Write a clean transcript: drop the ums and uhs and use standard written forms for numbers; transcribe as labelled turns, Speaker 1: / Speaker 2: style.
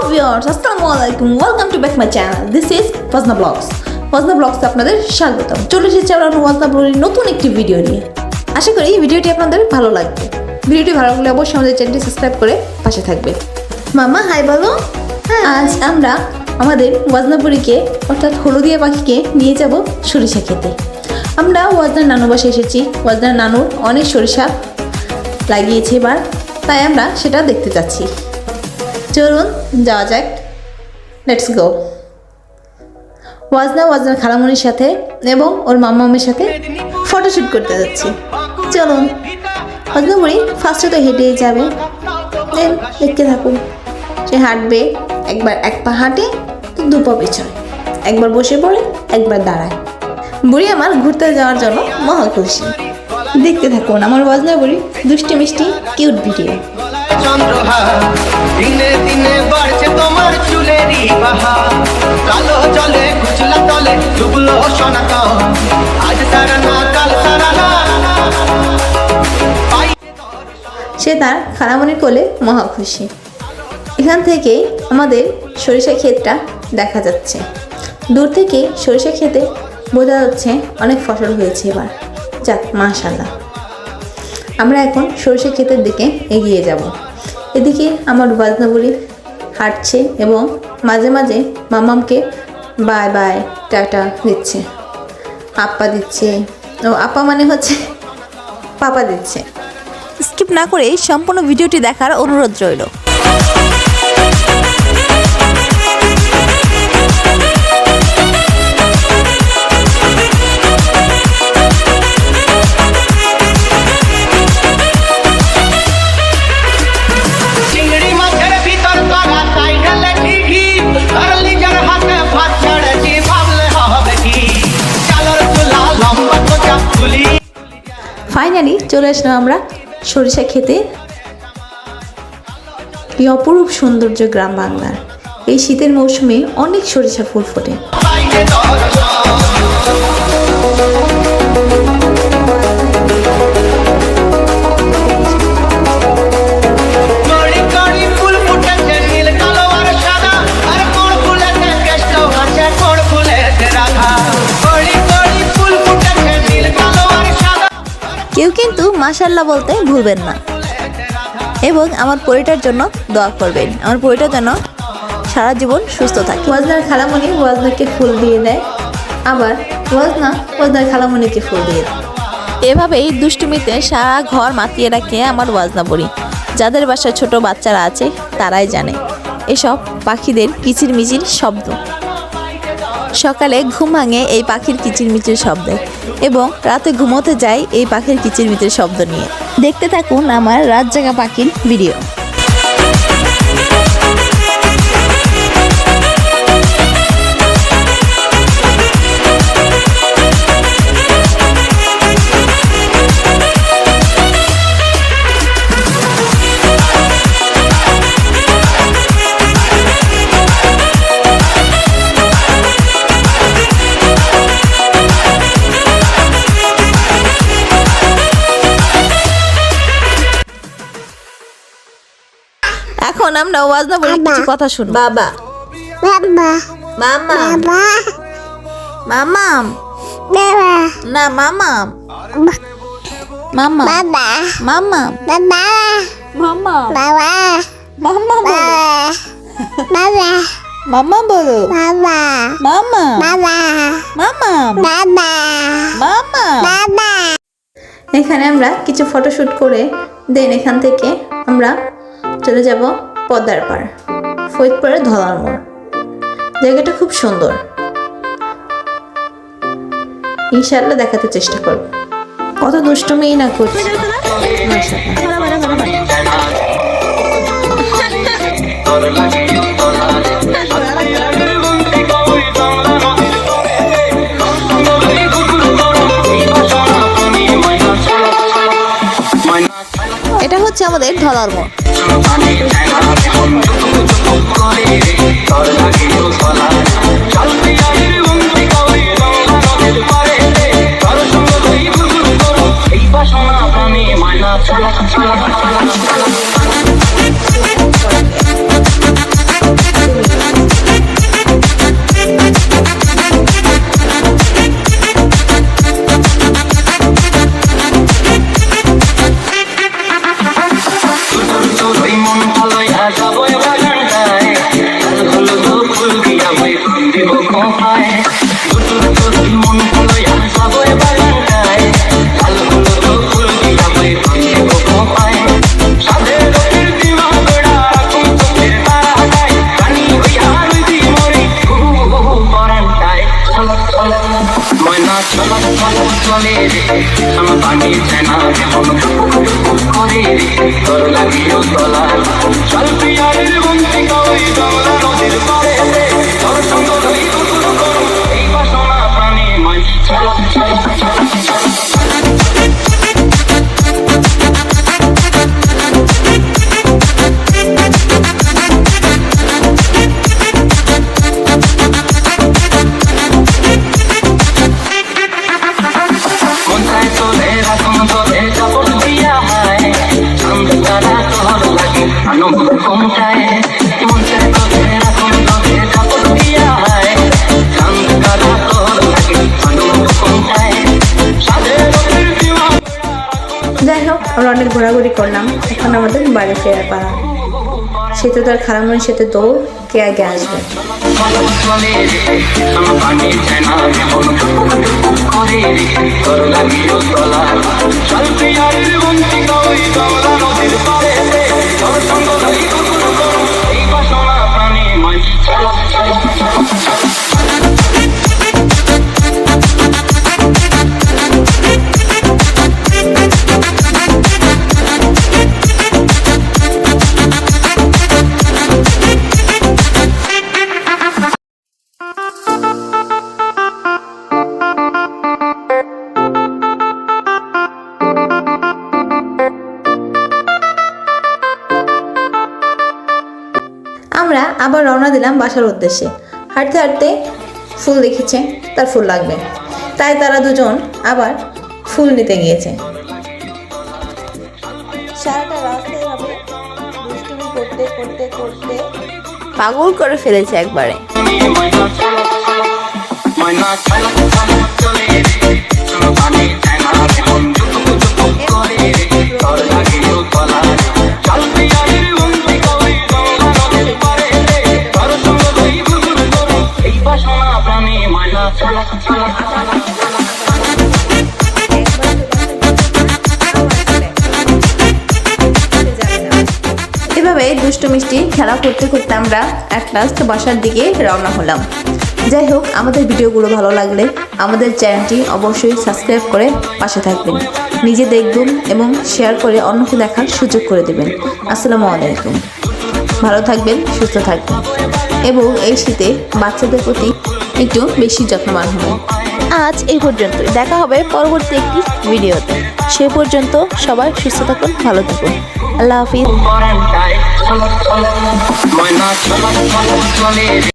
Speaker 1: viewers, Assalamualaikum. Welcome to back my channel. This is Fazna Vlogs. Fazna Vlogs আপনাদের স্বাগতম। চলে এসেছি আমরা ওয়াজনা ব্লগের নতুন একটি ভিডিও নিয়ে। আশা করি এই ভিডিওটি আপনাদের ভালো লাগবে। ভিডিওটি ভালো লাগলে অবশ্যই আমাদের চ্যানেলটি সাবস্ক্রাইব করে পাশে থাকবে। মামা হাই বলো। আজ আমরা আমাদের ওয়াজনাপুরীকে অর্থাৎ হলদিয়া পাখিকে নিয়ে যাব সরিষা খেতে। আমরা ওয়াজনার নানু বাসে এসেছি। ওয়াজনার নানুর অনেক সরিষা লাগিয়েছে এবার, তাই আমরা সেটা দেখতে যাচ্ছি। চলুন যাওয়া যাক, লেটস গো। ওয়াজনার খালামণির সাথে এবং ওর মামামের সাথে ফটোশ্যুট করতে যাচ্ছি। চলুন। ওয়াজনাপুরি ফার্স্টে তো হেঁটেই যাবে, দেখতে থাকুন। সে হাঁটবে, একবার এক পা হাঁটে তো দু পা পেছনে, একবার বসে পড়ে একবার দাঁড়ায়। বুড়ি আমার ঘুরতে যাওয়ার জন্য মহা খুশি। দেখতে থাকুন আমার ওয়াজনা বুড়ি দুষ্টি মিষ্টি কিউট ভিডিও।
Speaker 2: দিনে দিনে বাড়ছে তোমার চুলেরই বাহার, কালো জলে ঘুচলা তলে ডুবলো সোনাকা, আজ সারা না কাল সারা না।
Speaker 1: সে তার খালামণির কোলে মহা খুশি। এখান থেকে আমাদের সরিষা ক্ষেতটা দেখা যাচ্ছে। দূর থেকে সরিষা ক্ষেতে বোঝা যাচ্ছে অনেক ফসল হয়েছে এবার। যাক মাশাআল্লাহ। আমরা এখন সরিষা ক্ষেতের দিকে এগিয়ে যাব। এদিকে আমার ওয়াজনা বুড়ি হাঁটছে এবং মাঝে মাঝে মামামকে বাই বাই টাটা দিচ্ছে, আপা দিচ্ছে। ও আপা মানে হচ্ছে পাপা দিচ্ছে। স্কিপ না করে সম্পূর্ণ ভিডিওটি দেখার অনুরোধ রইল। ফাইনালি চলে আসলাম আমরা সরিষা খেতে। এই অপরূপ সৌন্দর্য গ্রাম বাংলার এই শীতের মৌসুমে অনেক সরিষা ফুল ফোটে। কেউ কিন্তু মাশাআল্লাহ বলতে ভুলবেন না এবং আমার পরিটার জন্য দোয়া করবেন। আমার পরিটার যেন সারা জীবন সুস্থ থাকে। ওয়াজনার খালামণি ওয়াজনাকে ফুল দিয়ে দেয়, আবার ওয়াজনার খালামণিকে ফুল দিয়ে দেয়। এভাবেই দুষ্টুমিতে সারা ঘর মাতিয়ে রাখে আমার ওয়াজনা বুড়ি। যাদের বাসায় ছোট বাচ্চারা আছে তারাই জানে এসব পাখিদের কিচিরমিচির শব্দ। সকালে ঘুম ভাঙে এই পাখির কিচিরমিচির শব্দে এবং রাতে ঘুমোতে যায় এই পাখির কিচিরমিচির শব্দ নিয়ে। দেখতে থাকুন আমার রাত জাগা পাখির ভিডিও। এখন আমরা ওয়াজনা বলি কিছু কথা শুনবো। বাবা বাবা মামা মামাম না মামাম মামা বাবা মামা বাবা মামা বাবা মামা বাবা মামা বলো বাবা মামা বাবা মামা বাবা মামা বাবা। এখানে আমরা কিছু ফটোশুট করে দেন এখান থেকে আমরা চলে যাব পদ্মার পাড়, ফরিদপুরের ধলার মোড়। জায়গাটা খুব সুন্দর, ইনশাআল্লাহ দেখাতে চেষ্টা করব। কত দুষ্টুমিই না করছি। এটা হচ্ছে আমাদের ধলার মোড়।
Speaker 3: রে আমার পানি চেনা যেমন করে রে তোর লাগিও তলা চল পিয়ারের বন্দিকা ওই বাংলা নদীর পারে রে তোর সঙ্গ ধরি কুকুর করো এই বাসনা প্রাণী মন চলো চলো
Speaker 1: যাই হোক আমরা অনেক ঘোরাঘুরি করলাম, এখন আমাদের বাড়ি ফেরার পালা। সেটা তার খালামণির সাথে দৌড়, কে আগে আসবে। আমরা আবার রওনা দিলাম বাসার উদ্দেশ্যে। হাঁটতে হাঁটতে ফুল দেখেছে, তার ফুল লাগবে, তাই তারা দুজন আবার ফুল নিতে গিয়েছে। সারাটা রাস্তায় হবে দুষ্টুমি করতে করতে করতে পাগল করে ফেলেছে একবারে। এভাবে দুষ্টু মিষ্টি খেলা করতে করতে আমরা অ্যাট লাস্ট বাসার দিকে রওনা হলাম। যাই হোক, আমাদের ভিডিওগুলো ভালো লাগলে আমাদের চ্যানেলটি অবশ্যই সাবস্ক্রাইব করে পাশে থাকবেন, নিজে দেখবেন এবং শেয়ার করে অন্যকে দেখার সুযোগ করে দেবেন। আসসালামু আলাইকুম। ভালো থাকবেন, সুস্থ থাকবেন এবং এই শীতে বাচ্চাদের প্রতি একটু বেশি যত্নবান হবেন। আজ এই পর্যন্তই, দেখা হবে পরবর্তী একটি ভিডিওতে। সে পর্যন্ত সবাই সুস্থ থাকুন, ভালো থাকুন। আল্লাহ হাফিজ।